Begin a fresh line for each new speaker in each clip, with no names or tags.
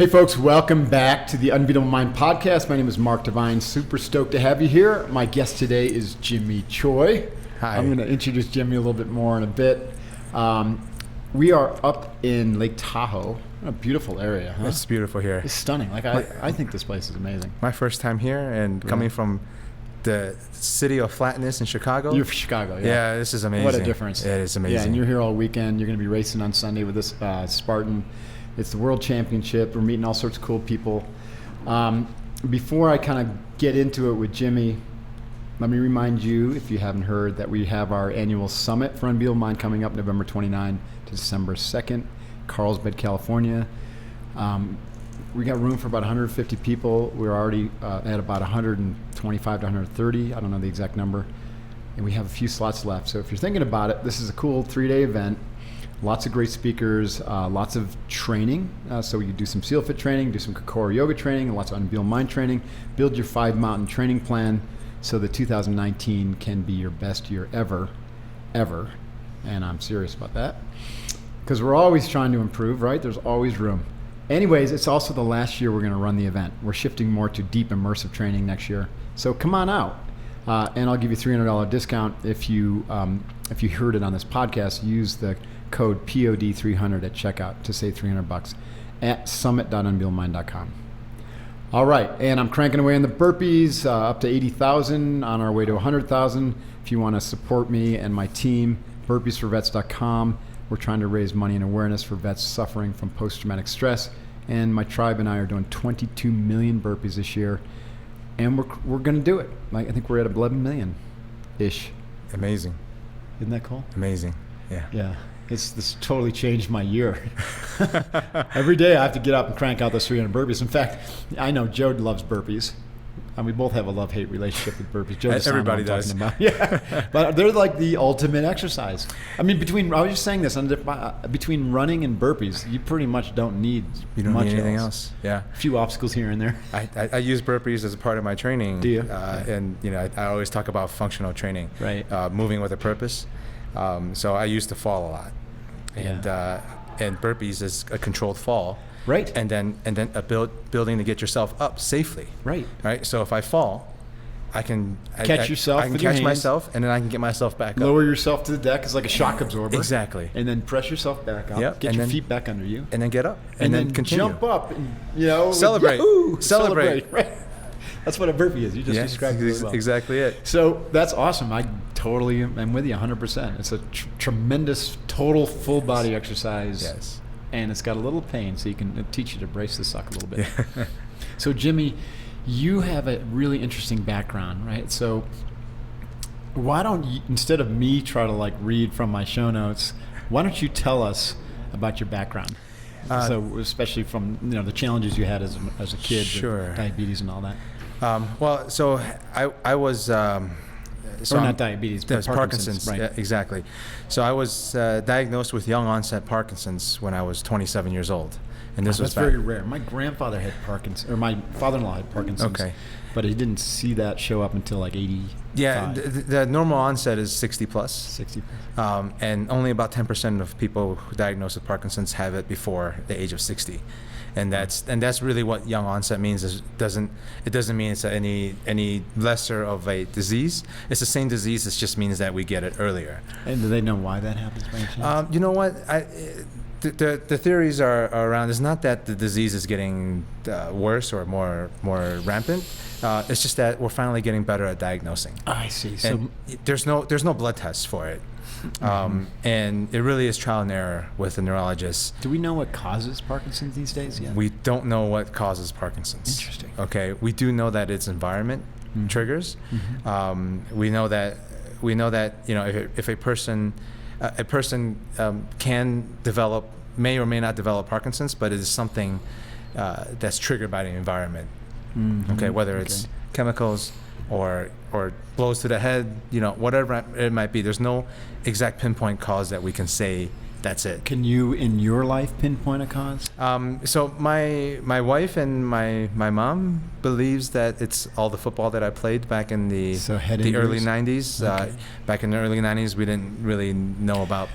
Hey folks, welcome back to the Unbeatable Mind podcast. My name is Mark Devine. Super stoked to have you here. My guest today is Jimmy Choi.
Hi.
I'm going to introduce Jimmy a little bit more in a bit. We are up in Lake Tahoe. What a beautiful area, huh?
It's beautiful here.
It's stunning. I think this place is amazing.
My first time here, and coming from the city of flatness in Chicago.
You're from Chicago, yeah.
Yeah, this is amazing.
What a difference.
It is amazing.
Yeah, and you're here all weekend. You're going to be racing on Sunday with this Spartan. It's the World Championship. We're meeting all sorts of cool people. Before I kind of get into it with Jimmy, let me remind you, if you haven't heard, that we have our annual summit for Unbeatable Mind coming up November 29 to December 2nd, Carlsbad, California. We got room for about 150 people. We're already at about 125 to 130. I don't know the exact number. And we have a few slots left. So if you're thinking about it, this is a cool 3-day event. Lots of great speakers, lots of training. So you do some SEAL Fit training, do some Kokoro yoga training, lots of Unbeatable Mind training. Build your 5-mountain training plan so that 2019 can be your best year ever. And I'm serious about that. Because we're always trying to improve, right? There's always room. Anyways, it's also the last year we're going to run the event. We're shifting more to deep immersive training next year. So come on out. And I'll give you a $300 discount if you heard it on this podcast. Use the code POD300 at checkout to save $300 at summit.unbeatablemindcom. All right, and I'm cranking away on the burpees, up to 80,000, on our way to 100,000. If you want to support me and my team, burpeesforvets.com. We're trying to raise money and awareness for vets suffering from post-traumatic stress, and my tribe and I are doing 22 million burpees this year, and we're going to do it. I think we're at 11 million-ish.
Amazing.
Isn't that cool?
Amazing. Yeah.
Yeah. This totally changed my year. Every day I have to get up and crank out those 300 burpees. In fact, I know Joe loves burpees. And we both have a love-hate relationship with burpees. Joe
Everybody does.
Yeah, but they're like the ultimate exercise. I mean, I was just saying this, between running and burpees, you pretty much don't need much
anything else. Yeah.
A few obstacles here and there.
I use burpees as a part of my training.
Do you?
And I always talk about functional training.
Right.
Moving with a purpose. So I used to fall a lot. And burpees is a controlled fall.
Right.
And then a building to get yourself up safely.
Right.
Right. So if I fall, I can
catch yourself.
I can catch myself, and then I can get myself back up.
Lower yourself to the deck is like a shock absorber.
Exactly.
And then press yourself back up.
Yep.
Get your feet back under you.
And then get up.
And then
continue.
Jump up. And,
celebrate.
Celebrate. Right. That's what a burpee is. You just described it really well.
Exactly it.
So that's awesome. I totally am with you 100%. It's a tremendous, total, full body exercise.
Yes.
And it's got a little pain, so you can teach you to brace the suck a little bit. So Jimmy, you have a really interesting background, right? So why don't you, instead of me try to read from my show notes, why don't you tell us about your background? So especially from the challenges you had as a kid,
sure,
with diabetes and all that.
Well, so I was.
So not diabetes, but
Parkinson's.
Right.
Yeah, exactly. So I was diagnosed with young onset Parkinson's when I was 27 years old, and this was
very rare. My grandfather had Parkinson's, or my father-in-law had Parkinson's.
Okay.
But he didn't see that show up until 80.
Yeah, the normal onset is 60 plus.
60
plus. And only about 10% of people diagnosed with Parkinson's have it before the age of 60. And that's really what young onset means. It doesn't mean it's any lesser of a disease. It's the same disease. It just means that we get it earlier.
And do they know why that happens by any chance?
You know what? The theories are around. It's not that the disease is getting worse or more rampant. It's just that we're finally getting better at diagnosing.
I see.
So there's no blood tests for it. And it really is trial and error with the neurologist.
Do we know what causes Parkinson's these days yet?
We don't know what causes Parkinson's.
Interesting.
Okay, we do know that it's environment triggers. We know that if a person can develop, may or may not develop Parkinson's, but it is something that's triggered by the environment. Okay, whether it's chemicals or blows to the head, whatever it might be. There's no exact pinpoint cause that we can say that's it.
Can you, in your life, pinpoint a cause?
So my wife and my mom believes that it's all the football that I played back in the early 90s.
Okay.
Back in the early 90s, we didn't really know about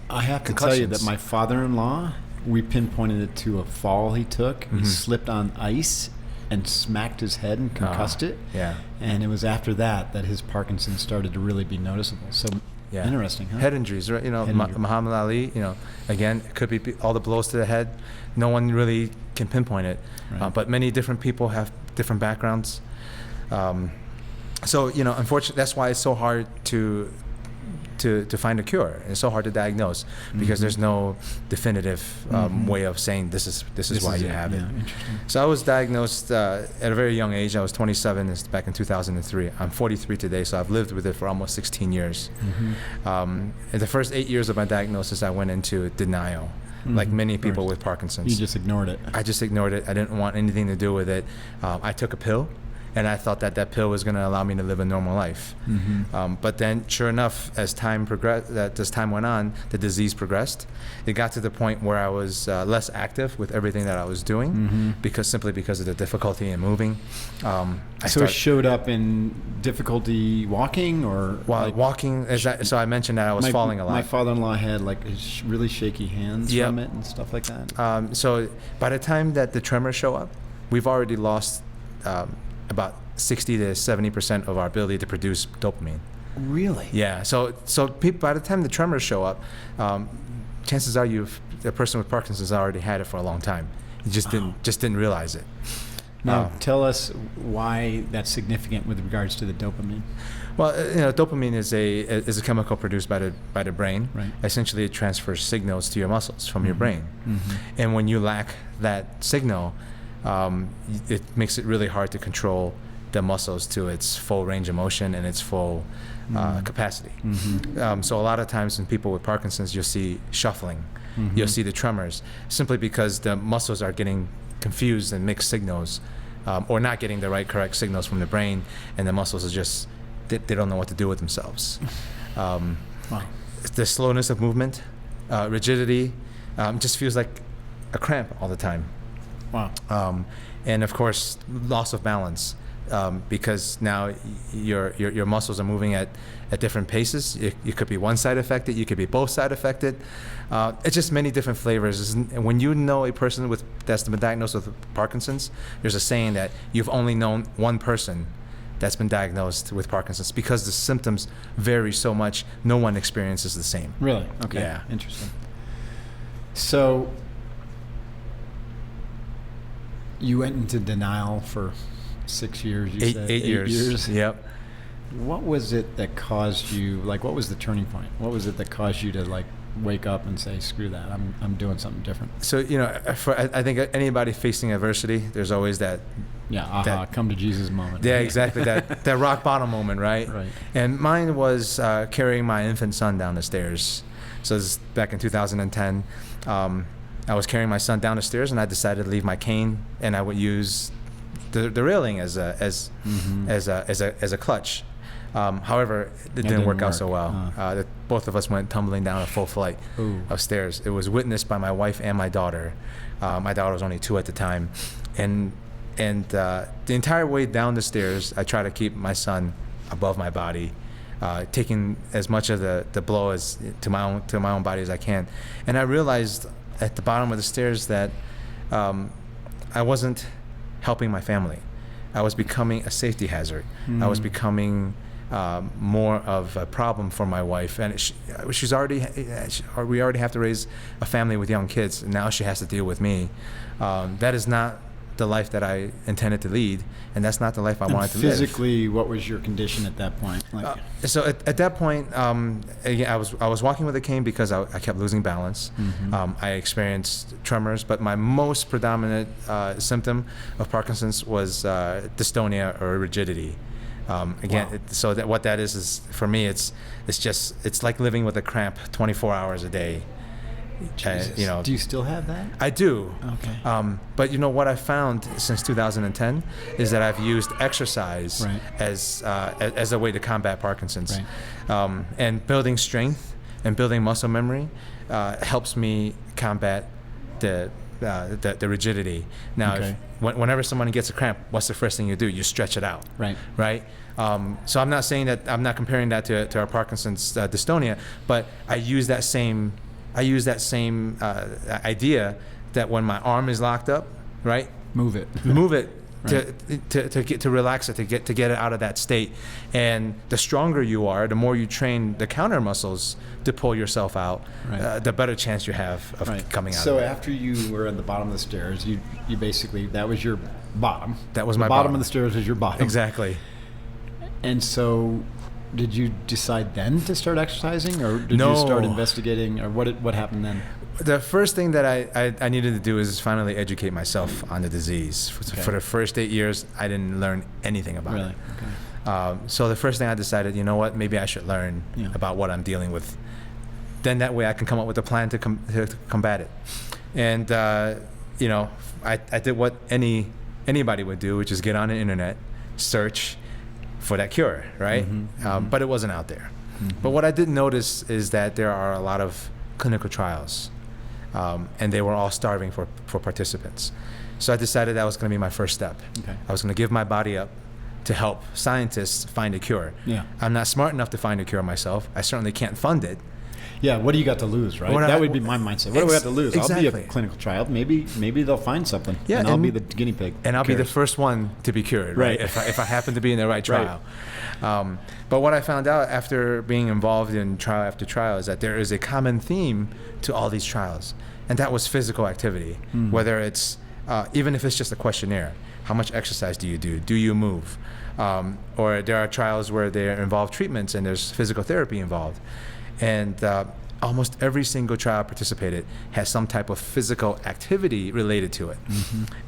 I have to
concussions.
tell you that my father-in-law we pinpointed it to a fall he took.
Mm-hmm.
He slipped on ice and smacked his head and concussed it.
Yeah.
And it was after that his Parkinson's started to really be noticeable. So
Yeah.
interesting, huh?
Head injuries, right?
Head injury.
Muhammad Ali, again, it could be all the blows to the head. No one really can pinpoint it.
Right.
But many different people have different backgrounds. So, unfortunately, that's why it's so hard to find a cure. It's so hard to diagnose because there's no definitive way of saying this is why you have it.
Interesting.
So I was diagnosed at a very young age. I was 27. It's back in 2003. I'm 43 today, so I've lived with it for almost 16 years. In the first 8 years of my diagnosis, I went into denial, like many people with Parkinson's.
You just ignored it.
I just ignored it. I didn't want anything to do with it. I took a pill. And I thought that pill was going to allow me to live a normal life. But then, sure enough, as time went on, the disease progressed. It got to the point where I was less active with everything that I was doing, because of the difficulty in moving.
It showed up in difficulty walking, or
walking. So I mentioned that I was falling a lot.
My father-in-law had really shaky hands from it and stuff like that.
So by the time that the tremors show up, we've already lost about 60 to 70% of our ability to produce dopamine.
Really?
Yeah. So people, by the time the tremors show up, chances are the person with Parkinson's already had it for a long time. You just didn't realize it.
Now, tell us why that's significant with regards to the dopamine.
Well, dopamine is a chemical produced by the brain.
Right.
Essentially, it transfers signals to your muscles from your brain, and when you lack that signal, it makes it really hard to control the muscles to its full range of motion and its full capacity. So a lot of times in people with Parkinson's, you'll see shuffling, you'll see the tremors, simply because the muscles are getting confused and mixed signals, or not getting the correct signals from the brain, and the muscles are just, they don't know what to do with themselves. The slowness of movement, rigidity, just feels like a cramp all the time.
Wow.
And of course, loss of balance, because now your muscles are moving at different paces. You could be one side affected, you could be both side affected. It's just many different flavors. And when you know a person that's been diagnosed with Parkinson's, there's a saying that you've only known one person that's been diagnosed with Parkinson's, because the symptoms vary so much. No one experiences the same.
Really? Okay.
Yeah.
Interesting. So you went into denial for 6 years, you said?
8 years. Yep.
What was it that caused you, what was the turning point? What was it that caused you to wake up and say, screw that, I'm doing something different?
So, I think anybody facing adversity, there's always that.
Yeah, come to Jesus moment.
Yeah, exactly. that rock bottom moment, right?
Right.
And mine was carrying my infant son down the stairs. So this is back in 2010. I was carrying my son down the stairs, and I decided to leave my cane, and I would use the railing as a clutch. However, it didn't work out so well. Both of us went tumbling down a full flight of stairs. It was witnessed by my wife and my daughter. My daughter was only 2 at the time, and the entire way down the stairs, I tried to keep my son above my body, taking as much of the blow as to my own body as I can. And I realized at the bottom of the stairs that I wasn't helping my family. I was becoming a safety hazard. I was becoming more of a problem for my wife, and we already have to raise a family with young kids, and now she has to deal with me. That is not the life that I intended to lead, and that's not the life I wanted to live.
Physically, what was your condition at that point?
So at that point, again, I was walking with a cane because I kept losing balance. I experienced tremors, but my most predominant symptom of Parkinson's was dystonia or rigidity. So what that is for me, it's like living with a cramp 24 hours a day.
Jesus. Do you still have that?
I do.
Okay.
But what I found since 2010 is that I've used exercise as a way to combat Parkinson's. Right. And building strength and building muscle memory helps me combat the rigidity. Now, whenever someone gets a cramp, what's the first thing you do? You stretch it out. Right. So I'm not saying that, I'm not comparing that to our Parkinson's dystonia, but I use that same I use that same idea that when my arm is locked up, right?
Move it.
Move it.
Right.
To relax it, to get it out of that state. And the stronger you are, the more you train the counter muscles to pull yourself out,
Right.
the better chance you have of coming out
So
of it.
after you were at the bottom of the stairs, you basically, that was your bottom.
That was
the
my
bottom
bottom.
of the stairs was your bottom.
Exactly.
And so did you decide then to start exercising, or did
No.
you start investigating, or what happened then?
The first thing that I needed to do is finally educate myself on the disease.
Okay.
For the first 8 years, I didn't learn anything about
Really?
it.
Okay.
So the first thing I decided, you know what, maybe I should learn about what I'm dealing with. Then that way I can come up with a plan to combat it. And I did what anybody would do, which is get on the internet, search for that cure, right? But it wasn't out there. But what I did notice is that there are a lot of clinical trials, and they were all starving for participants. So I decided that was going to be my first step.
Okay.
I was going to give my body up to help scientists find a cure.
Yeah.
I'm not smart enough to find a cure myself. I certainly can't fund it.
Yeah, what do you got to lose, right? That would be my mindset. What do we got to lose? I'll be
Exactly.
a clinical trial. Maybe they'll find something.
Yeah,
and I'll
and-
be the guinea pig.
And I'll
Who
be the
cares?
first one to be cured, right?
Right.
If I happen to be in the right trial. But what I found out after being involved in trial after trial is that there is a common theme to all these trials, and that was physical activity. Whether it's even if it's just a questionnaire, how much exercise do you do? Do you move? Or there are trials where they involve treatments and there's physical therapy involved, and almost every single trial I participated has some type of physical activity related to it.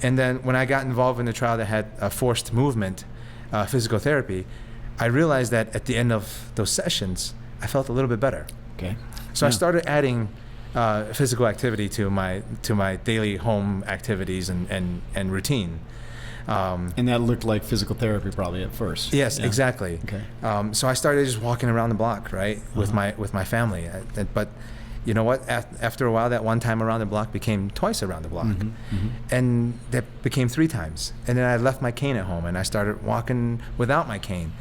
And then when I got involved in the trial that had forced movement, physical therapy, I realized that at the end of those sessions, I felt a little bit better.
Okay.
So I started adding physical activity to my daily home activities and routine.
And that looked like physical therapy probably at first.
Yes,
Yeah.
exactly.
Okay.
So I started just walking around the block, right, with my family. But you know what? After a while, that one time around the block became twice around the block, and that became 3 times. And then I left my cane at home, and I started walking without my cane.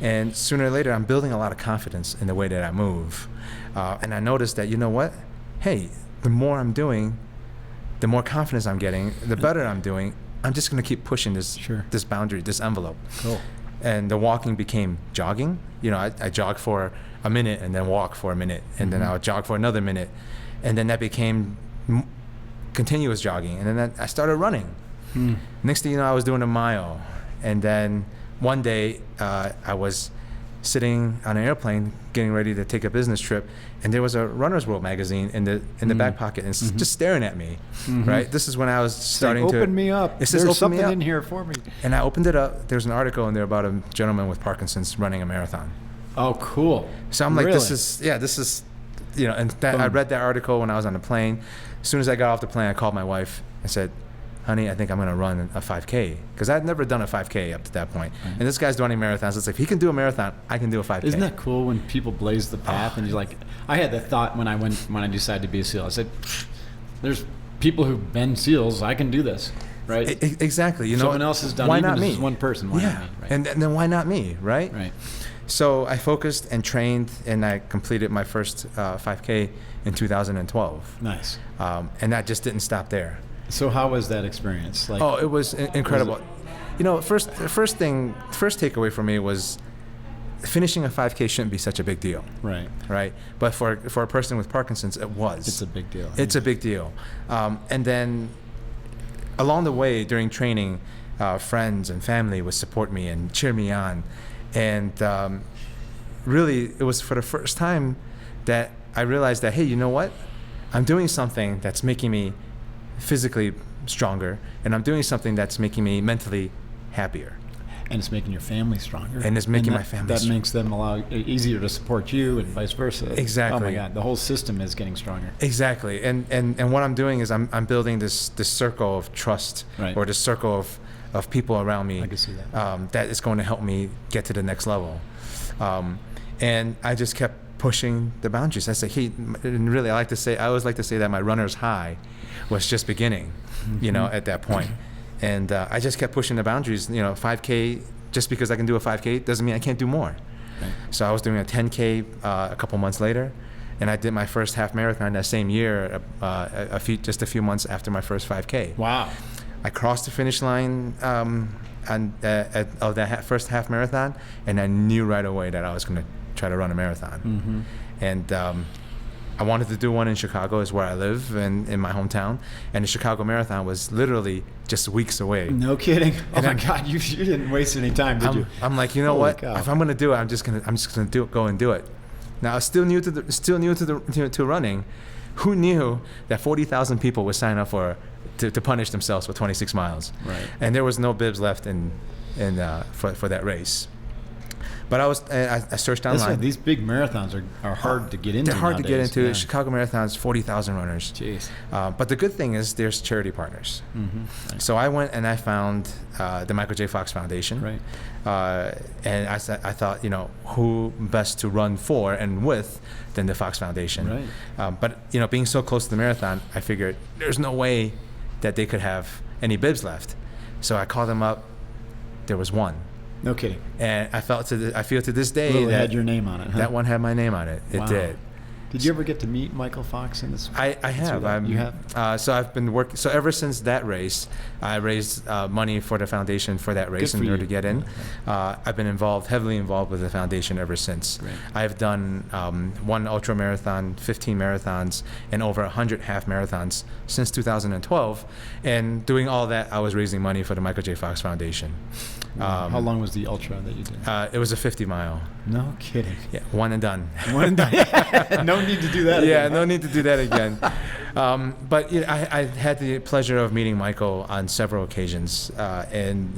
And sooner or later, I'm building a lot of confidence in the way that I move. And I noticed that, you know what? Hey, the more I'm doing, the more confidence I'm getting, the better I'm doing. I'm just going to keep pushing this boundary, this envelope.
Cool.
And the walking became jogging. You know, I jog for a minute and then walk for a minute, and then I would jog for another minute, and then that became continuous jogging, and then I started running. Next thing you know, I was doing a mile, and then one day I was sitting on an airplane getting ready to take a business trip, and there was a Runner's World magazine in the back pocket, and it's just staring at me. Right, this is when I was starting to
open me up.
It says,
There's
"Open me
something
up."
in here for me.
And I opened it up. There's an article in there about a gentleman with Parkinson's running a marathon.
Oh, cool.
So I'm like,
Really?
this is, and that, I read that article when I was on the plane. As soon as I got off the plane, I called my wife and said, honey, I think I'm going to run a 5K. Because I'd never done a 5K up to that point. And this guy's running marathons. It's like, if he can do a marathon, I can do a 5K.
Isn't that cool when people blaze the path and you're like, I had that thought when I decided to be a SEAL. I said, there's people who've been SEALs. I can do this, right?
Exactly.
Someone else has done it.
Why
Even
not
if
me?
it's one person. Why not me? Right.
And then why not me, right?
Right.
So I focused and trained, and I completed my first 5K in 2012.
Nice.
And that just didn't stop there.
So how was that experience? Like,
Oh, it was incredible. First takeaway for me was finishing a 5K shouldn't be such a big deal.
right.
Right? But for a person with Parkinson's, it was.
It's a big deal.
It's a big deal. And then along the way during training, friends and family would support me and cheer me on. And really, it was for the first time that I realized that, hey, you know what? I'm doing something that's making me physically stronger, and I'm doing something that's making me mentally happier.
And it's making your family stronger.
And it's making
that,
my family
That
stronger.
makes them easier to support you and vice versa.
Exactly.
Oh my God, the whole system is getting stronger.
Exactly. And what I'm doing is I'm building this circle of trust,
Right.
or this circle of people around me.
I can see that.
That is going to help me get to the next level. And I just kept pushing the boundaries. I say, hey, and really, I always like to say that my runner's high was just beginning, at that point. And I just kept pushing the boundaries. 5K, just because I can do a 5K doesn't mean I can't do more.
Right.
So I was doing a 10K a couple months later, and I did my first half marathon that same year, just a few months after my first 5K.
Wow.
I crossed the finish line of that first half marathon, and I knew right away that I was going to try to run a marathon.
Mm-hmm.
And I wanted to do one in Chicago, is where I live, and in my hometown. And the Chicago Marathon was literally just weeks away.
No kidding. Oh
And
my God, you didn't waste any time, did you?
I'm like, you know
Holy
what?
cow.
If I'm gonna do it, I'm just gonna go and do it. Now, I was still new to running. Who knew that 40,000 people would sign up to punish themselves for 26 miles?
Right.
And there was no bibs left for that race. But I searched
That's
online.
right. These big marathons are hard to get into.
They're hard to get
nowadays.
into.
Yeah.
Chicago Marathon's 40,000 runners.
Jeez.
But the good thing is there's charity partners.
Mm-hmm. Right.
So I went and I found the Michael J. Fox Foundation.
Right.
And I thought, who best to run for and with than the Fox Foundation.
Right.
But being so close to the marathon, I figured there's no way that they could have any bibs left. So I called them up. There was one.
No kidding.
And I feel to this day
Literally
that
had your name on it. Huh?
that one had my name on it. It
Wow.
did.
Did you ever get to meet Michael Fox in this?
I have.
You have?
So I've been working. So ever since that race, I raised money for the foundation for that race
Good for
in order
you.
to get in. I've been heavily involved with the foundation ever since.
Great.
I've done 1 ultra marathon, 15 marathons, and over 100 half marathons since 2012. And doing all that, I was raising money for the Michael J. Fox Foundation.
How long was the ultra that you did?
It was a 50 mile.
No kidding.
Yeah, one and done.
One and done. No need to do that
Yeah,
again.
no need to do that again. But I had the pleasure of meeting Michael on several occasions, and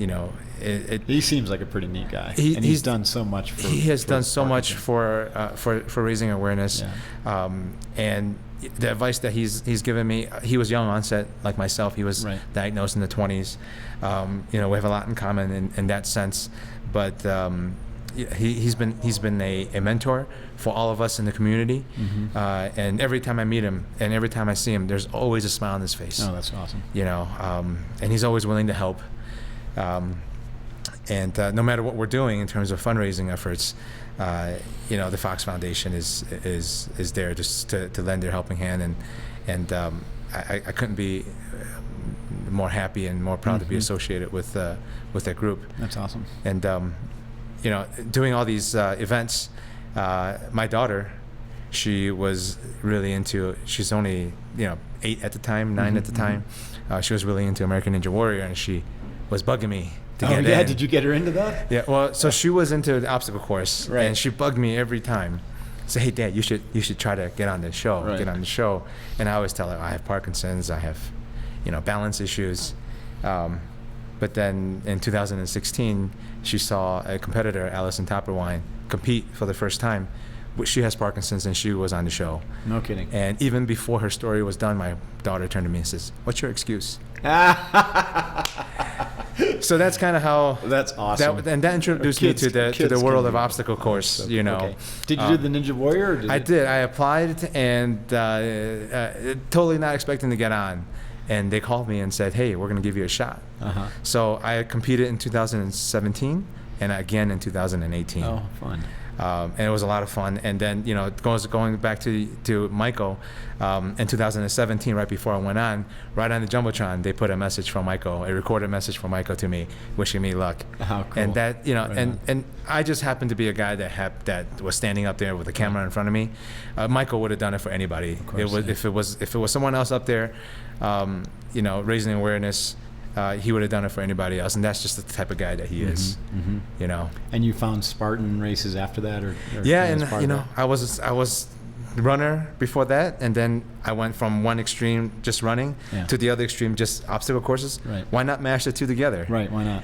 He seems like a pretty neat guy.
He's
and he's done so much for.
he has
for
done so much
Parkinson.
for raising awareness,
Yeah.
and the advice that he's given me. He was young onset like myself. He was
Right.
diagnosed in the 20s. We have a lot in common in that sense, but. He's been a mentor for all of us in the community,
Mm-hmm.
And every time I meet him and every time I see him, there's always a smile on his face.
Oh, that's awesome.
And he's always willing to help. And no matter what we're doing in terms of fundraising efforts, the Fox Foundation is there just to lend their helping hand, and I couldn't be more happy and more proud to be associated with that group.
That's awesome.
And doing all these events, my daughter, she was really into. She's only 8 at the time, 9 at the time. She was really into American Ninja Warrior, and she was bugging me to get in.
Did you get her into that?
Yeah, well, so she was into the obstacle course,
Right.
and she bugged me every time. Say, hey, Dad, you should try to get on the show.
Right.
Get on the show. And I always tell her I have Parkinson's, I have, balance issues. But then in 2016, she saw a competitor, Allison Topperwine, compete for the first time. She has Parkinson's, and she was on the show.
No kidding.
And even before her story was done, my daughter turned to me and says, "What's your excuse?" So that's kind of how.
That's awesome.
That introduced me to the
Kids
world
can
of
do
obstacle course.
Okay. Did you do the Ninja Warrior? Or did
I
it-
did. I applied and totally not expecting to get on. And they called me and said, hey, we're going to give you a shot.
Uh-huh.
So I competed in 2017 and again in 2018.
Oh, fun.
And it was a lot of fun. And then, going back to Michael, in 2017, right before I went on, right on the Jumbotron, they put a message from Michael, a recorded message from Michael to me, wishing me luck.
How cool.
And that,
Right on.
and I just happened to be a guy that was standing up there with a camera in front of me. Michael would have done it for anybody.
course,
If it was someone else up there, raising awareness, he would have done it for anybody else, and that's just the type of guy that he is.
And you found Spartan races after that, or
Yeah,
as
and
part of that?
I was the runner before that, and then I went from one extreme just running
Yeah.
to the other extreme just obstacle courses.
Right.
Why not mash the two together?
Right, why not?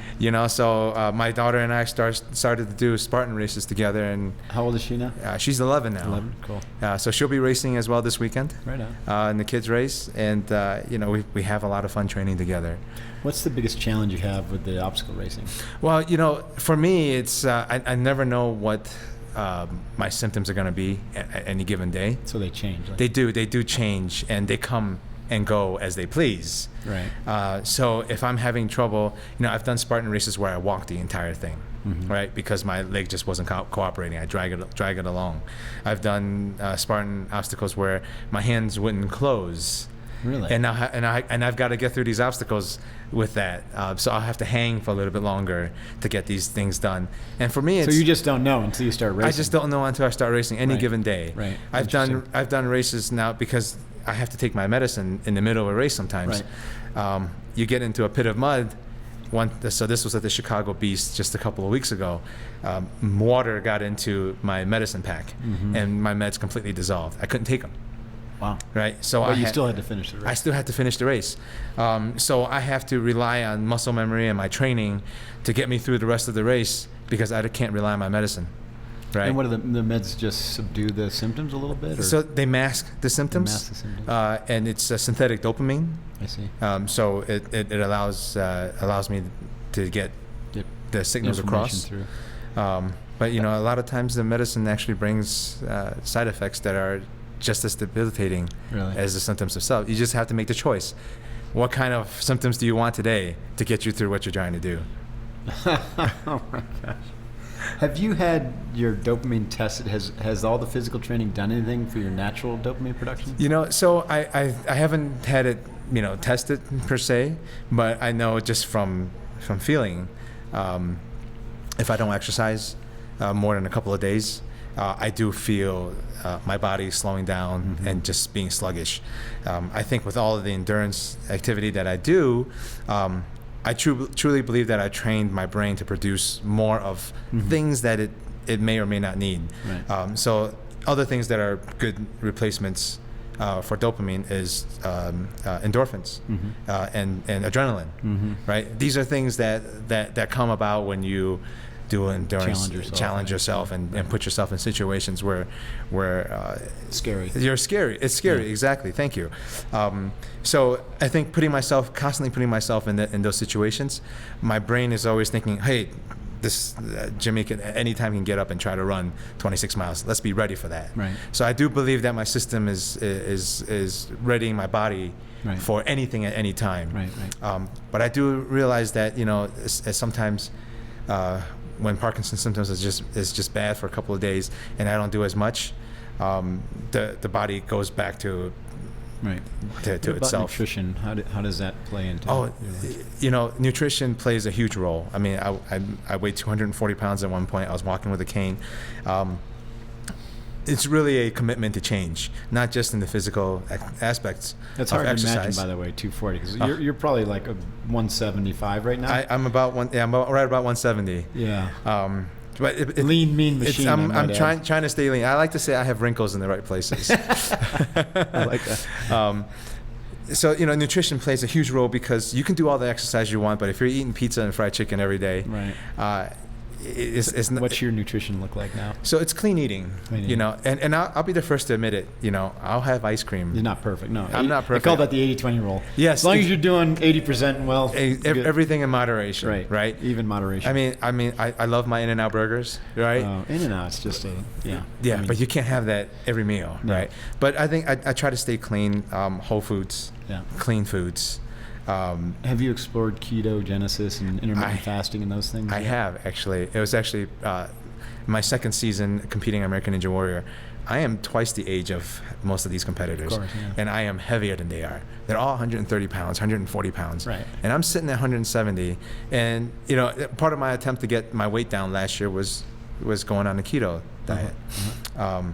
So my daughter and I started to do Spartan races together, and
How old is she now?
she's 11 now.
11, cool.
So she'll be racing as well this weekend.
Right on.
In the kids race, and we have a lot of fun training together.
What's the biggest challenge you have with the obstacle racing?
Well, for me, it's I never know what my symptoms are going to be at any given day.
So they change. Like,
They do change, and they come and go as they please.
right.
So if I'm having trouble, I've done Spartan races where I walk the entire thing. right? Because my leg just wasn't cooperating. I drag it along. I've done Spartan obstacles where my hands wouldn't close.
Really?
And I've got to get through these obstacles with that. So I'll have to hang for a little bit longer to get these things done. And for me,
so you just don't know until you start racing.
I just don't know until I start racing any given day.
Right.
I've done races now because I have to take my medicine in the middle of a race sometimes.
Right.
You get into a pit of mud. So this was at the Chicago Beast just a couple of weeks ago. Water got into my medicine pack, and my meds completely dissolved. I couldn't take them.
Wow.
Right. So
but you still had to finish the race.
I still had to finish the race. So I have to rely on muscle memory and my training to get me through the rest of the race because I can't rely on my medicine. Right.
And what do the meds just subdue the symptoms a little bit? Or?
So they mask the symptoms.
They mask the symptoms.
And it's a synthetic dopamine.
I see.
So it allows me to get the signals across.
Through.
But a lot of times the medicine actually brings side effects that are just as debilitating as the symptoms themselves. You just have to make the choice. What kind of symptoms do you want today to get you through what you're trying to do?
Oh my gosh. Have you had your dopamine tested? Has all the physical training done anything for your natural dopamine production?
So I haven't had it, tested per se, but I know just from feeling, if I don't exercise more than a couple of days, I do feel my body slowing down and just being sluggish. I think with all of the endurance activity that I do, I truly believe that I trained my brain to produce more of things that it may or may not need. Right. So other things that are good replacements for dopamine is endorphins and adrenaline. Right. These are things that come about when you do endurance, challenge yourself and put yourself in situations where
scary.
You're scary. It's scary. Exactly. Thank you. So I think constantly putting myself in those situations, my brain is always thinking, hey, this Jimmy can anytime get up and try to run 26 miles. Let's be ready for that. Right. So I do believe that my system is readying my body for anything at any time. Right. But I do realize that sometimes when Parkinson's symptoms is just bad for a couple of days and I don't do as much, the body goes back to itself.
Nutrition, how does that play into?
Nutrition plays a huge role. I mean, I weighed 240 pounds at one point. I was walking with a cane. It's really a commitment to change, not just in the physical aspects
That's
of
hard
exercise.
to imagine, by the way, 240, because you're probably like a 175 right now.
I'm about right about 170.
Yeah.
But
lean, mean machine.
I'm trying to stay lean. I like to say I have wrinkles in the right places.
I like that.
So nutrition plays a huge role because you can do all the exercise you want, but if you're eating pizza and fried chicken every day, it's
what's your nutrition look like now?
So it's clean eating, and I'll be the first to admit it. I'll have ice cream.
You're not perfect. No,
I'm not perfect.
I call that the 80-20 rule.
Yes,
as long as you're doing 80% well,
everything in moderation. Right.
Even moderation.
I mean, I love my In-N-Out burgers. Right.
In-N-Out's just yeah.
But you can't have that every meal, right? But I think I try to stay clean, whole foods, clean foods.
Have you explored ketogenesis and intermittent fasting and those things?
I have, actually. It was actually my second season competing American Ninja Warrior. I am twice the age of most of these competitors.
Of course, yeah.
And I am heavier than they are. They're all 130 pounds, 140 pounds. Right. And I'm sitting at 170. And, part of my attempt to get my weight down last year was going on the keto diet. A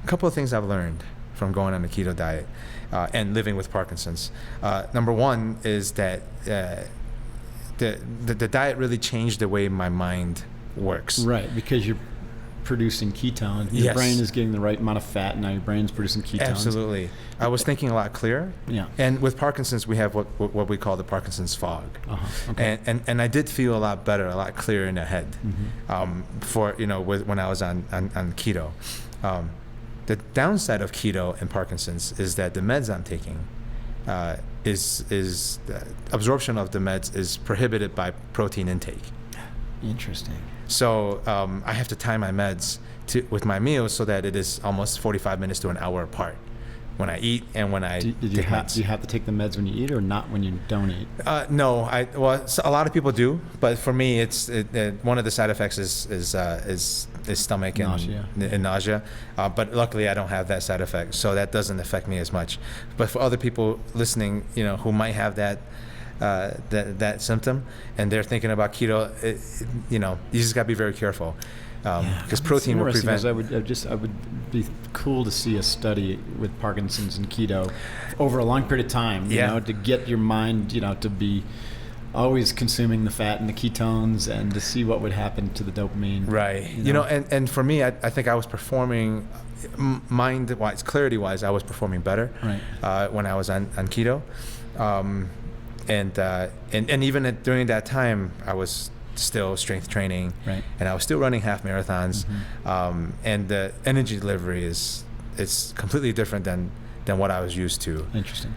couple of things I've learned from going on the keto diet. And living with Parkinson's. Number one is that the diet really changed the way my mind works. Right,
because you're producing ketones. Your brain is getting the right amount of fat, and now your brain's producing ketones.
Absolutely. I was thinking a lot clearer. Yeah. And with Parkinson's, we have what we call the Parkinson's fog. Okay. And I did feel a lot better, a lot clearer in the head. When I was on keto. The downside of keto and Parkinson's is that the meds I'm taking is absorption of the meds is prohibited by protein intake.
Interesting.
So I have to time my meds with my meals so that it is almost 45 minutes to an hour apart. when I eat and when I
Do you
take
have
meds.
do you have to take the meds when you eat, or not when you don't eat?
No, a lot of people do, but for me, it's one of the side effects is stomach and nausea. But luckily, I don't have that side effect, so that doesn't affect me as much. But for other people listening, who might have that symptom, and they're thinking about keto, you just got to be very careful. Because protein will prevent.
I would be cool to see a study with Parkinson's and keto over a long period of time. To get your mind, to be always consuming the fat and the ketones, and to see what would happen to the dopamine.
Right. And for me, I think I was performing mind-wise, clarity-wise, I was performing better.
Right.
When I was on keto, and even during that time, I was still strength training,
right,
and I was still running half marathons, and the energy delivery is completely different than what I was used to.
Interesting.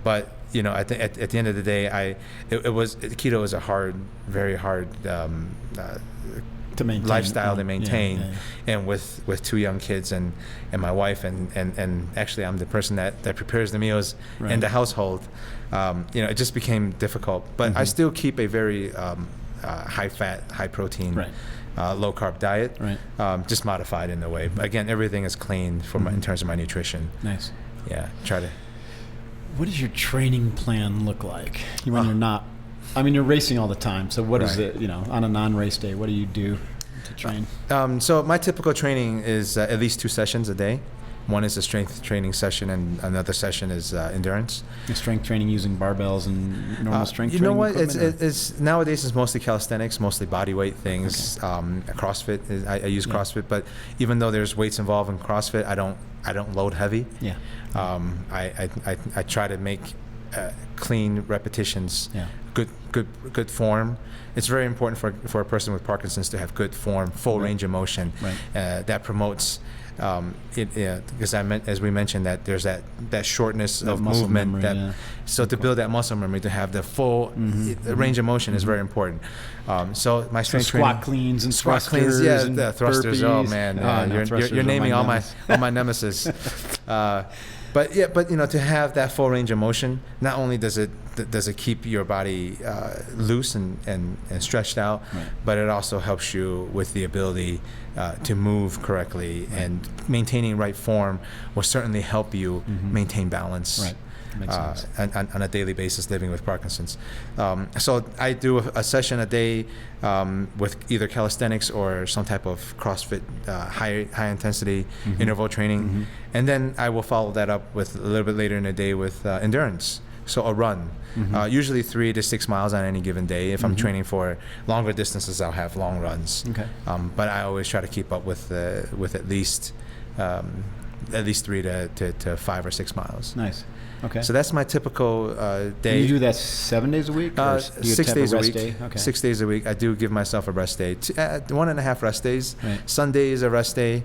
But at the end of the day, keto is a very hard
to maintain,
lifestyle to maintain,
yeah.
And with 2 young kids and my wife and actually I'm the person that prepares the meals in the household. It just became difficult, but I still keep a very high fat, high protein,
right,
low carb diet,
right,
just modified in a way. But again, everything is clean for in terms of my nutrition.
Nice.
Yeah, try to.
What does your training plan look like when you're not? I mean, you're racing all the time. So what is it? On a non-race day, what do you do to train?
So my typical training is at least 2 sessions a day. One is a strength training session, and another session is endurance.
Strength training using barbells and normal strength
training.
What?
It's nowadays it's mostly calisthenics, mostly body weight things. Okay. CrossFit. I use CrossFit, but even though there's weights involved in CrossFit, I don't load heavy.
Yeah.
I try to make clean repetitions.
Yeah.
Good form. It's very important for a person with Parkinson's to have good form, full range of motion.
Right.
That promotes. Because as we mentioned, that there's that shortness of movement.
Memory,
so to build that muscle memory, to have the full range of motion is very important. So my strength training,
squat cleans and
squat
thrusters,
cleans,
and
the thrusters.
burpees.
Oh man, you're naming all my nemesis. But to have that full range of motion, not only does it keep your body loose and stretched out, but it also helps you with the ability to move correctly, and maintaining right form will certainly help you maintain balance.
Right. Makes sense.
On a daily basis living with Parkinson's. So I do a session a day with either calisthenics or some type of CrossFit high intensity interval training. And then I will follow that up with a little bit later in the day with endurance. So a run, usually 3 to 6 miles on any given day. If I'm training for longer distances, I'll have long runs.
Okay.
But I always try to keep up with at least 3 to 5 or 6 miles.
Nice. Okay.
So that's my typical day.
Do you do that 7 days a week? Or do you
6 days a week.
Day? Okay.
6 days a week. I do give myself a rest day. 1.5 rest days.
Right.
Sunday is a rest day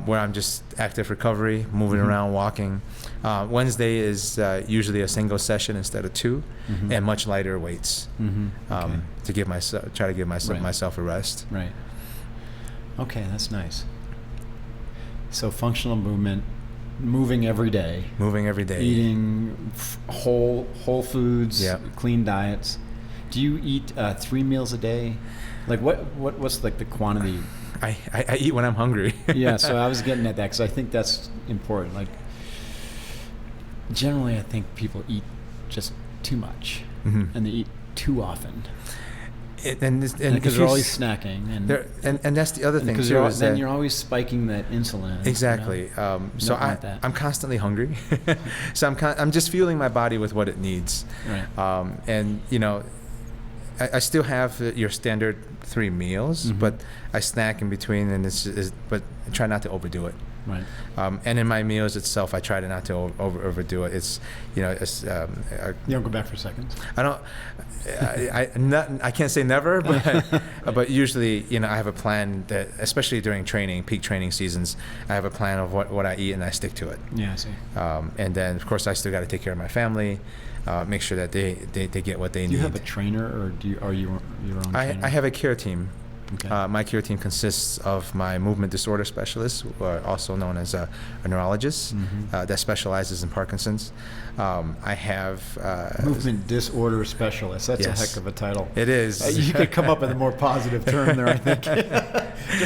where I'm just active recovery, moving around, walking. Wednesday is usually a single session instead of 2, and much lighter weights to try to give myself a rest.
Right. Okay, that's nice. So functional movement. Moving every day. Eating whole foods. Clean diets. Do you eat 3 meals a day? Like what's like the quantity?
I eat when I'm hungry.
Yeah, so I was getting at that because I think that's important. Like generally, I think people eat just too much, and they eat too often. And because they're always snacking,
and that's the other thing
too. Because then you're always spiking that insulin.
Exactly. So I'm constantly hungry, so I'm just fueling my body with what it needs.
Right.
And I still have your standard 3 meals, but I snack in between, and but I try not to overdo it.
Right.
And in my meals itself, I try to not to overdo it. It's you
don't go back for seconds.
I don't. I can't say never, but usually I have a plan that, especially during peak training seasons, I have a plan of what I eat, and I stick to it.
Yeah, I see.
And then of course I still got to take care of my family, make sure that they get what they need.
Do you have a trainer, or are you your own trainer?
I have a care team.
Okay.
My care team consists of my movement disorder specialist, also known as a neurologist, that specializes in Parkinson's. I have
movement disorder specialist. That's
yes.
a heck of a title.
It is.
You could come up with a more positive term there, I think.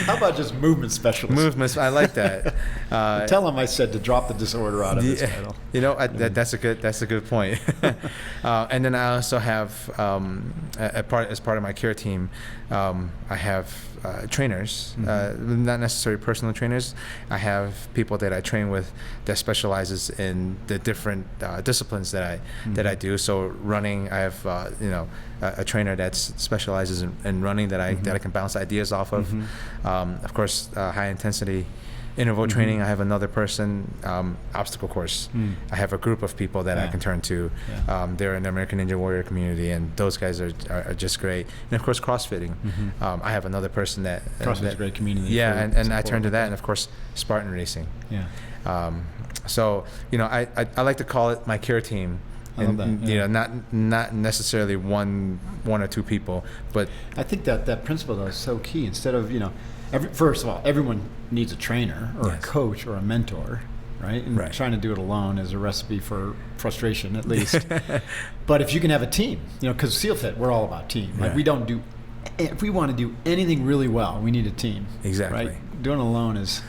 How about just movement specialist?
Movements. I like that.
Tell him I said to drop the disorder out of his title.
You know, that's a good point. And then I also have as part of my care team, I have trainers, not necessarily personal trainers. I have people that I train with that specializes in the different disciplines that I do. So running, I have a trainer that specializes in running that I can bounce ideas off of. Of course, high intensity interval training. I have another person, obstacle course. I have a group of people that I can turn to. They're in the American Ninja Warrior community, and those guys are just great. And of course, CrossFitting. I have another person that
CrossFit's a great community.
Yeah, and I turn to that, and of course, Spartan Racing.
Yeah.
So I like to call it my care team.
I love that.
You know, not necessarily one or two people, but
I think that principle though is so key. Instead of first of all, everyone needs a trainer or a coach or a mentor, right? And trying to do it alone is a recipe for frustration, at least. But if you can have a team, because SEALFIT, we're all about team. Like if we want to do anything really well, we need a team.
Exactly.
Right? Doing it alone is.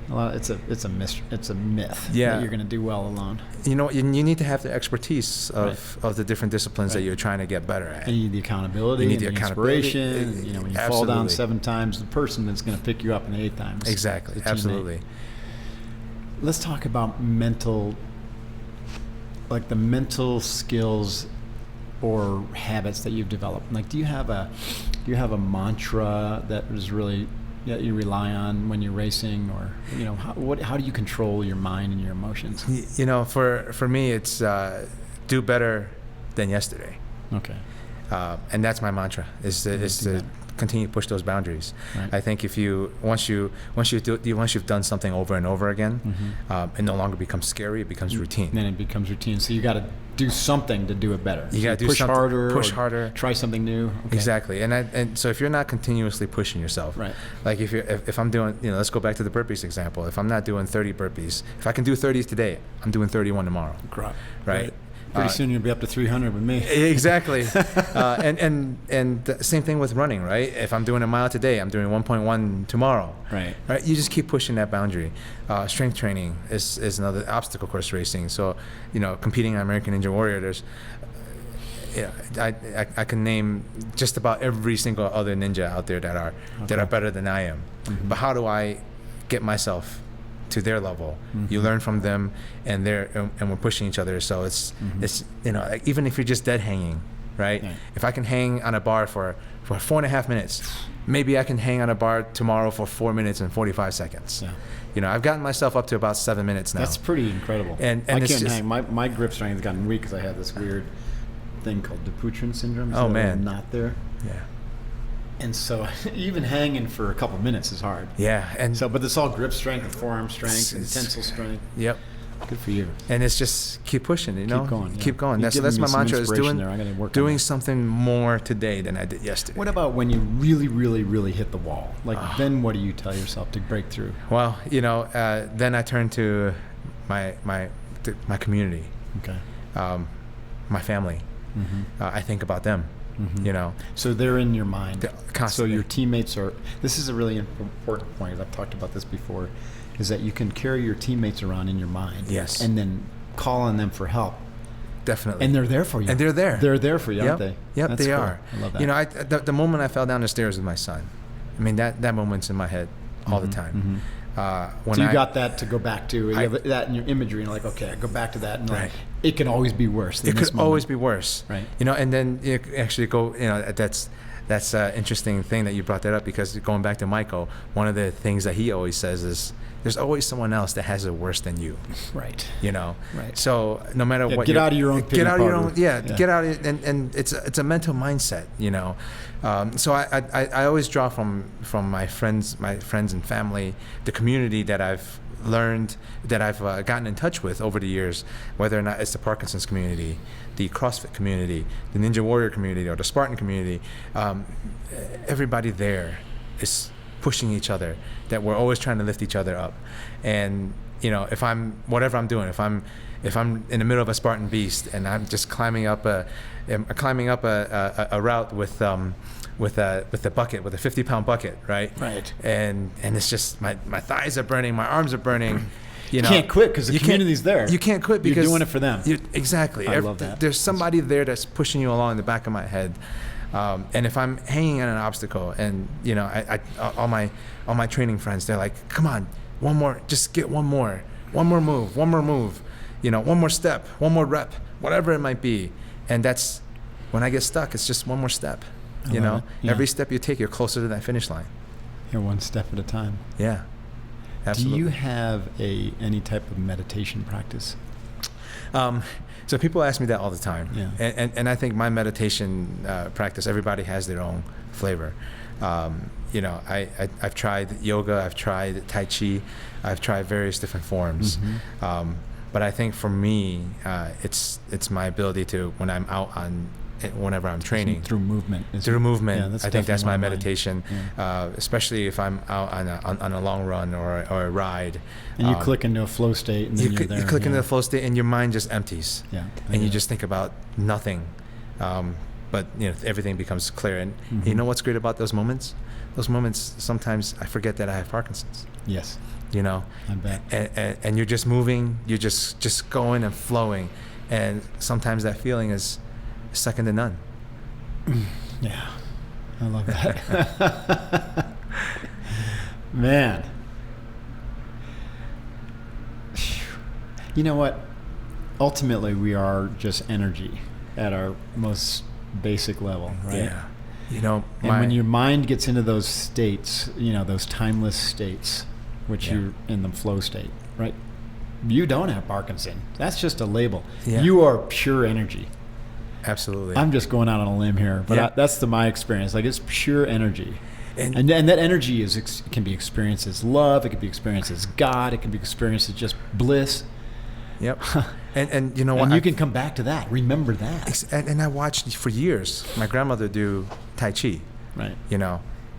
It's a myth that you're going to do well alone.
You need to have the expertise of the different disciplines that you're trying to get better at.
And you need the accountability, the inspiration. When you fall down 7 times, the person that's going to pick you up in the 8th time.
Exactly, absolutely.
Let's talk about the mental skills or habits that you've developed. Like, do you have a mantra that is really you rely on when you're racing, or how do you control your mind and your emotions?
For me, it's do better than yesterday.
Okay.
And that's my mantra is to continue to push those boundaries. Right. I think if once you've done something over and over again, it no longer becomes scary. It becomes routine.
Then it becomes routine. So you got to do something to do it better.
You got to
push
harder,
try something new. Okay.
Exactly. And so if you're not continuously pushing yourself,
right? Like
if I'm doing, let's go back to the burpees example. If I'm not doing 30 burpees, if I can do 30s today, I'm doing 31 tomorrow. Right.
Pretty soon you'll be up to 300 with me.
Exactly. And the same thing with running, right? If I'm doing a mile today, I'm doing 1.1 tomorrow.
Right.
You just keep pushing that boundary. Strength training is another, obstacle course racing. So, competing on American Ninja Warrior, there's, I can name just about every single other ninja out there that are better than I am. But how do I get myself to their level? You learn from them, and we're pushing each other. So it's even if you're just dead hanging, right? If I can hang on a bar for 4.5 minutes, maybe I can hang on a bar tomorrow for 4 minutes and 45 seconds. I've gotten myself up to about 7 minutes now.
That's pretty incredible.
And
I can't hang. My grip strength has gotten weak because I have this weird thing called Dupuytren syndrome.
Oh man,
I'm not there.
Yeah.
And so even hanging for a couple minutes is hard.
Yeah,
but it's all grip strength and forearm strength and tensile strength.
Yep.
Good for you.
And it's just keep pushing,
Keep going.
Keep going. That's my mantra, is doing something more today than I did yesterday.
What about when you really, really, really hit the wall? Then what do you tell yourself to break through?
Well, then I turn to my community.
Okay.
My family. I think about them.
So they're in your mind
constantly.
So your teammates are. This is a really important point. I've talked about this before, is that you can carry your teammates around in your mind.
Yes.
And then call on them for help.
Definitely.
And they're there for you.
And they're there.
They're there for you, aren't they?
Yep,
That's
they
cool.
are.
I love that.
The moment I fell down the stairs with my son, I mean that moment's in my head all the time.
So you got that to go back to. You have that in your imagery, and you're like, okay, I go back to that, and it can always be worse than this moment. It could
always be worse.
Right.
And then you actually go, that's an interesting thing that you brought that up, because going back to Michael, one of the things that he always says is, there's always someone else that has it worse than you.
Right.
Right. So no matter what,
get out of your own.
Get out of your own. Get out, and it's a mental mindset. So I always draw from my friends and family, the community that I've learned, that I've gotten in touch with over the years, whether or not it's the Parkinsons community, the CrossFit community, the Ninja Warrior community, or the Spartan community, everybody there is pushing each other, that we're always trying to lift each other up. And if I'm whatever I'm doing, if I'm in the middle of a Spartan beast and I'm just climbing up a route with a bucket, with a 50-pound bucket, right?
Right.
And it's just my thighs are burning, my arms are burning.
You can't quit because the community's there.
You can't quit because
you're doing it for them.
Exactly.
I love that.
There's somebody there that's pushing you along in the back of my head. And if I'm hanging on an obstacle, and all my training friends, they're like, "Come on, one more, just get one more move, one more step, one more rep, whatever it might be." And that's when I get stuck. It's just one more step.
Yeah.
Every step you take, you're closer to that finish line.
You're one step at a time.
Yeah, absolutely.
Do you have any type of meditation practice?
So people ask me that all the time.
Yeah.
And I think my meditation practice, everybody has their own flavor. I've tried yoga, I've tried Tai Chi, I've tried various different forms.
Mm-hmm.
But I think for me, it's my ability to, when I'm out whenever I'm training,
through movement.
Yeah, I think that's my
one of mine.
meditation.
Yeah.
Especially if I'm out on a long run or a ride.
And you click into a flow state, and then you're there.
You click into the flow state, and your mind just empties.
Yeah.
And you just think about nothing. But everything becomes clear. And
Mm-hmm.
you know what's great about those moments? Those moments, sometimes I forget that I have Parkinson's.
Yes.
I
bet.
And you're just moving, you're just going and flowing, and sometimes that feeling is second to none.
Yeah, I love that. Man, you know what? Ultimately, we are just energy at our most basic level, right?
Yeah.
And when your mind gets into those states, those timeless states, which you're in the flow state, right? You don't have Parkinson. That's just a label.
Yeah.
You are pure energy.
Absolutely.
I'm just going out on a limb here, but that's my experience. Like, it's pure energy. And that energy can be experienced as love. It can be experienced as God. It can be experienced as just bliss.
Yep. And you know what?
And you can come back to that. Remember that.
And I watched for years my grandmother do Tai Chi.
Right.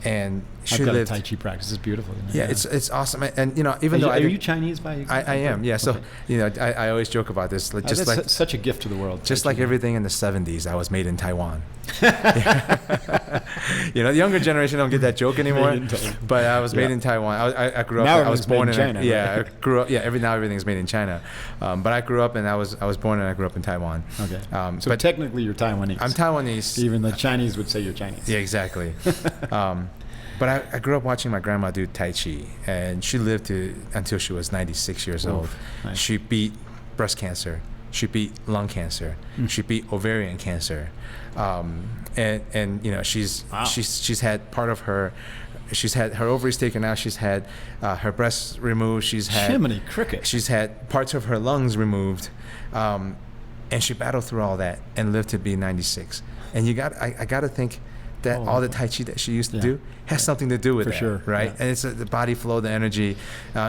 And she
I've got
lived.
a Tai Chi practice. It's beautiful. Isn't it?
Yeah, it's awesome. And even though
are you Chinese by?
I am. Yeah. So
Okay.
I always joke about this.
That's like such a gift to the world.
Just like everything in the 70s, I was made in Taiwan. The younger generation don't get that joke anymore. But I was made in Taiwan. I grew up. I was born in
China.
Yeah, right? I grew up. Yeah, now everything's made in China. But I grew up and I was born and I grew up in Taiwan.
Okay.
But
technically, you're Taiwanese.
I'm Taiwanese.
Even the Chinese would say you're Chinese.
Yeah, exactly. But I grew up watching my grandma do Tai Chi, and she lived until she was 96 years old.
Nice.
She beat breast cancer. She beat lung cancer. She beat ovarian cancer. And she's had part of her. She's had her ovaries taken out. She's had her breasts removed. She's had
Jiminy Cricket.
She's had parts of her lungs removed, and she battled through all that and lived to be 96. And I got to think that all the Tai Chi that she used to do has something to do with that,
sure,
right?
Yeah.
And it's the body flow, the energy.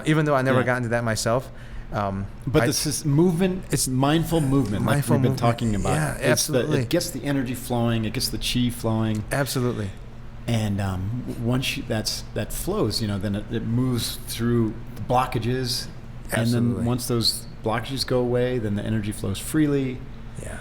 Even though I never got into that myself.
But this is movement. It's mindful movement, like we've been talking about.
Yeah, absolutely.
It gets the energy flowing. It gets the chi flowing.
Absolutely.
And once that flows, then it moves through the blockages.
Absolutely.
And then once those blockages go away, then the energy flows freely.
Yeah.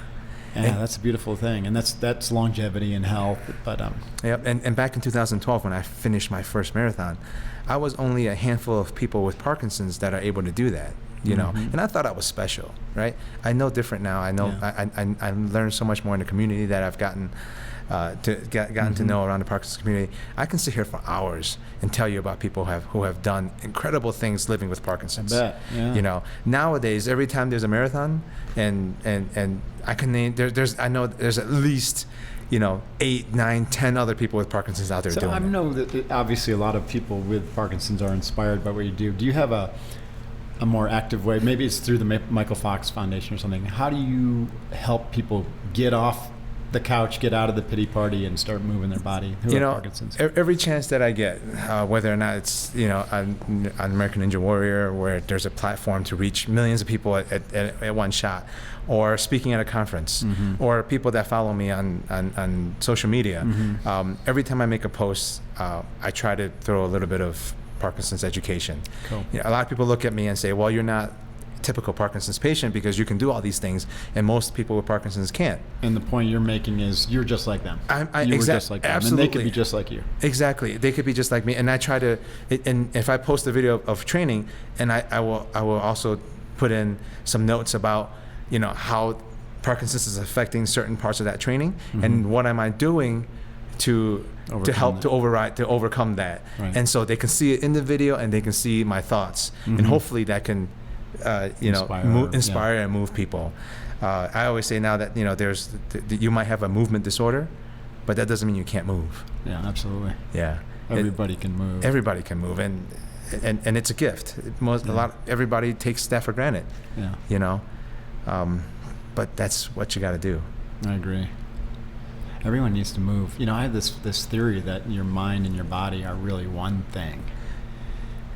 Yeah, that's a beautiful thing, and that's longevity and health. But
yep. And back in 2012, when I finished my first marathon, I was only a handful of people with Parkinson's that are able to do that. And I thought I was special, right? I know different now. I know I learned so much more in the community that I've gotten to know around the Parkinson's community. I can sit here for hours and tell you about people who have done incredible things living with Parkinson's.
I bet. Yeah.
Nowadays, every time there's a marathon, and I can name I know there's at least 8, 9, 10 other people with Parkinson's out there doing it.
I know that obviously a lot of people with Parkinson's are inspired by what you do. Do you have a more active way? Maybe it's through the Michael Fox Foundation or something. How do you help people get off the couch, get out of the pity party, and start moving their body who
You
have
know,
Parkinson's?
every chance that I get, whether or not it's, an American Ninja Warrior, where there's a platform to reach millions of people at one shot, or speaking at a conference, or people that follow me on social media. Every time I make a post, I try to throw a little bit of Parkinson's education.
Cool.
A lot of people look at me and say, well, you're not typical Parkinson's patient because you can do all these things, and most people with Parkinson's can't.
And the point you're making is you're just like them. You were just like them,
absolutely.
and they could be just like you.
Exactly, they could be just like me. And I try to, and if I post a video of training, and I will also put in some notes about how Parkinson's is affecting certain parts of that training, and what am I doing to help to overcome that. Right. And so they can see it in the video, and they can see my thoughts, and hopefully that can inspire and move people. I always say now that you might have a movement disorder, but that doesn't mean you can't move.
Yeah, absolutely.
Yeah,
everybody can move.
Everybody can move, and it's a gift. Everybody takes that for granted. Yeah. But that's what you got to do.
I agree. Everyone needs to move. I have this theory that your mind and your body are really one thing,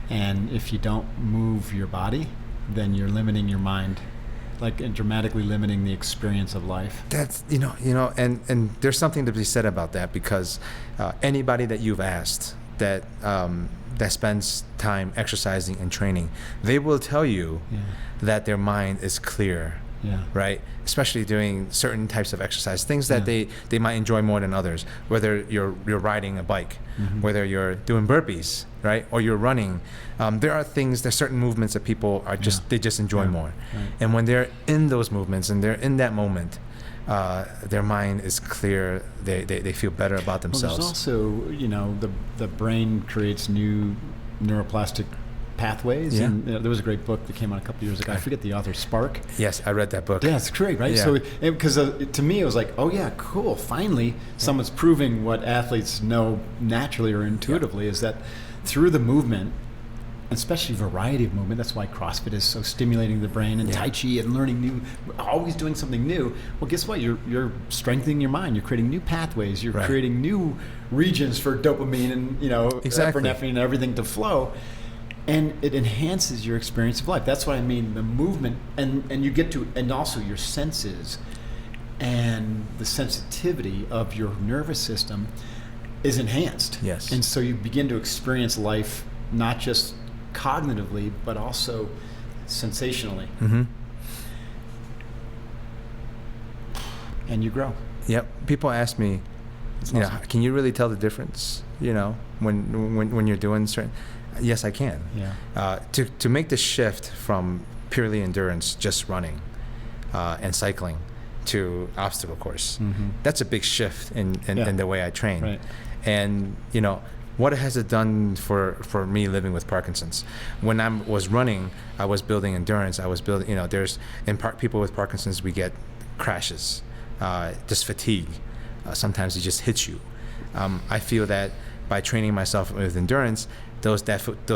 and if you don't move your body, then you're limiting your mind, and dramatically limiting the experience of life.
That's and there's something to be said about that, because anybody that you've asked that spends time exercising and training, they will tell you that their mind is clear. Yeah. Right. Especially doing certain types of exercise, things that they might enjoy more than others. Whether you're riding a bike, whether you're doing burpees, right, or you're running, there's certain movements that people are they just enjoy more. Right. And when they're in those movements and they're in that moment, their mind is clear. They feel better about themselves.
Well, there's also the brain creates new neuroplastic pathways, and there was a great book that came out a couple years ago. I forget the author, Spark.
Yes, I read that book.
Yeah, it's great, right? Yeah. So because to me it was like, oh yeah, cool, finally someone's proving what athletes know naturally or intuitively, is that through the movement, especially variety of movement, that's why CrossFit is so stimulating to the brain, and Tai Chi, and learning always doing something new. Well, guess what? You're strengthening your mind. You're creating new pathways. You're creating new regions for dopamine and epinephrine and everything to flow. And it enhances your experience of life. That's what I mean. The movement, and you get to, and also your senses, and the sensitivity of your nervous system is enhanced.
Yes.
And so you begin to experience life not just cognitively, but also sensationally. And you grow.
Yep. People ask me, can you really tell the difference? When you're doing certain. Yes, I can. Yeah. To make the shift from purely endurance, just running, and cycling, to obstacle course, that's a big shift in the way I train. Right. And what has it done for me living with Parkinson's? When I was running, I was building endurance. I was building. There's people with Parkinson's, we get crashes, just fatigue. Sometimes it just hits you. I feel that by training myself with endurance, those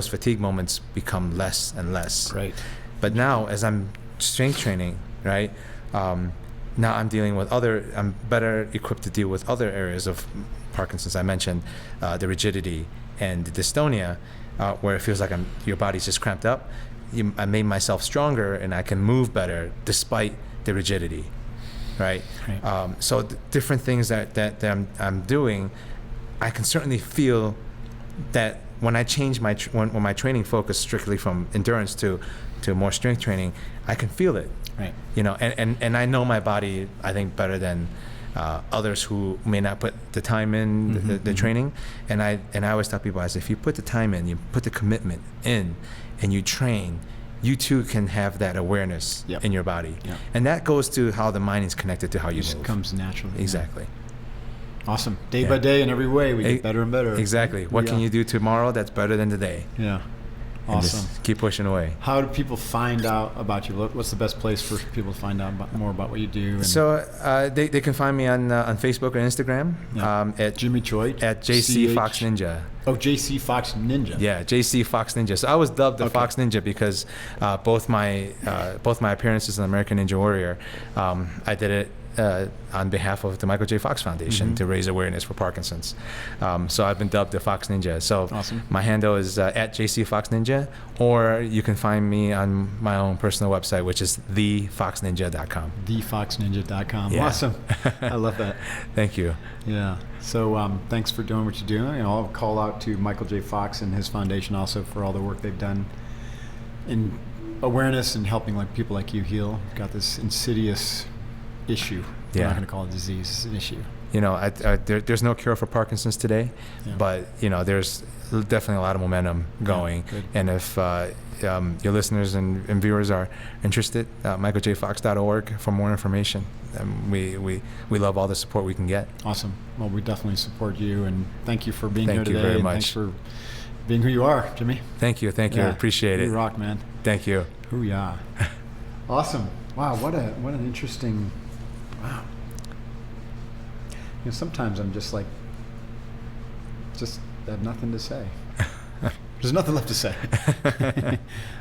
fatigue moments become less and less. Right. But now, as I'm strength training, right, now I'm dealing with I'm better equipped to deal with other areas of Parkinson's. I mentioned the rigidity and the dystonia, where it feels like your body's just cramped up. I made myself stronger, and I can move better despite the rigidity, right? So different things that I'm doing, I can certainly feel that when I change when my training focus strictly from endurance to more strength training, I can feel it. Right. And I know my body, I think, better than others who may not put the time in the training. And I always tell people, if you put the time in, you put the commitment in, and you train, you too can have that awareness in your body. Yep. And that goes to how the mind is connected to how you move. It just
comes naturally.
Exactly.
Awesome. Day by day, in every way, we get better and better.
Exactly. What can you do tomorrow that's better than today?
Yeah. Awesome.
Just keep pushing away.
How do people find out about you? What's the best place for people to find out more about what you do?
So they can find me on Facebook or Instagram at
Jimmy Choi
at JC Fox Ninja.
Oh, JC Fox Ninja.
Yeah, JC Fox Ninja. So I was dubbed the Fox Ninja because both my appearances in American Ninja Warrior, I did it on behalf of the Michael J. Fox Foundation to raise awareness for Parkinson's. So I've been dubbed the Fox Ninja. So
Awesome.
my handle is at JC Fox Ninja, or you can find me on my own personal website, which is thefoxninja.com.
Thefoxninja.com.
Yeah.
Awesome. I love that.
Thank you.
Yeah. So thanks for doing what you're doing. And I'll call out to Michael J. Fox and his foundation also for all the work they've done in awareness and helping like people like you heal. You've got this insidious issue.
Yeah.
I'm not going to call it a disease. It's an issue.
You know, there's no cure for Parkinson's today, but you know, there's definitely a lot of momentum going.
Yeah,
and if your listeners and viewers are interested, michaeljfox.org for more information. We love all the support we can get.
Awesome. Well, we definitely support you, and thank you for being here
Thank you
today.
very
and
much.
Thanks for being who you are, Jimmy.
Thank you.
Yeah.
Appreciate it.
You rock, man.
Thank you.
Hoo-yah. Awesome. Wow, what an interesting, wow. You know, sometimes I'm just like, just have nothing to say. There's nothing left to say. I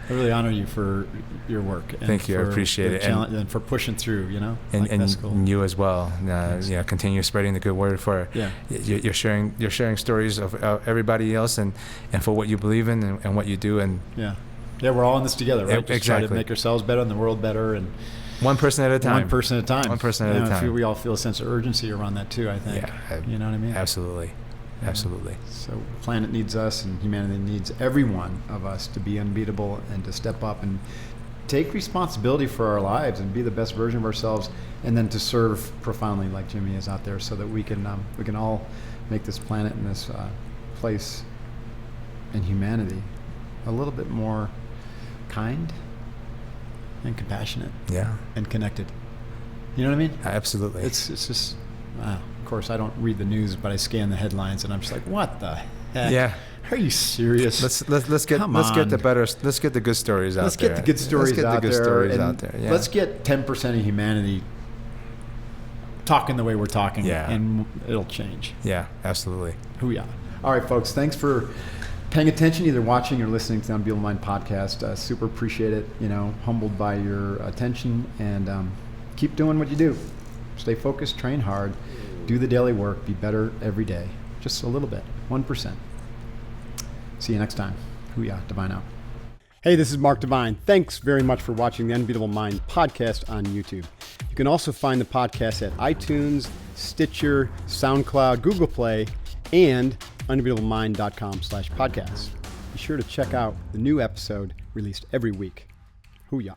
really honor you for your work. And
Thank you. I appreciate it.
And for pushing through, you know.
And,
like, that's cool.
and you as well. You know, continue spreading the good word for.
Yeah.
You're sharing stories of everybody else and for what you believe in and what you do. And
yeah, we're all in this together, right? Just
exactly.
try to make ourselves better and the world better, and
one person at a time.
One person at a time.
One person at a time.
We all feel a sense of urgency around that too, I think.
Yeah.
You know what I mean?
Absolutely.
Yeah.
Absolutely.
So the planet needs us, and humanity needs every one of us to be unbeatable and to step up and take responsibility for our lives and be the best version of ourselves, and then to serve profoundly like Jimmy is out there, so that we can all make this planet and this place and humanity a little bit more kind and compassionate.
Yeah.
And connected. You know what I mean?
Absolutely.
It's just, wow. Of course, I don't read the news, but I scan the headlines, and I'm just like, what the heck?
Yeah.
Are you serious?
Let's get the good stories out there.
Let's get the good stories out there.
Yeah.
Let's get 10% of humanity talking the way we're talking, and it'll change.
Yeah, absolutely.
Hoo-yah. All right, folks. Thanks for paying attention, either watching or listening to the Unbeatable Mind podcast. Super appreciate it. You know, humbled by your attention, and keep doing what you do. Stay focused, train hard, do the daily work, be better every day. Just a little bit, 1%. See you next time. Hoo-yah, Divine out. Hey, this is Mark Divine. Thanks very much for watching the Unbeatable Mind podcast on YouTube. You can also find the podcast at iTunes, Stitcher, SoundCloud, Google Play, and unbeatablemind.com/podcast. Be sure to check out the new episode released every week. Hoo-yah.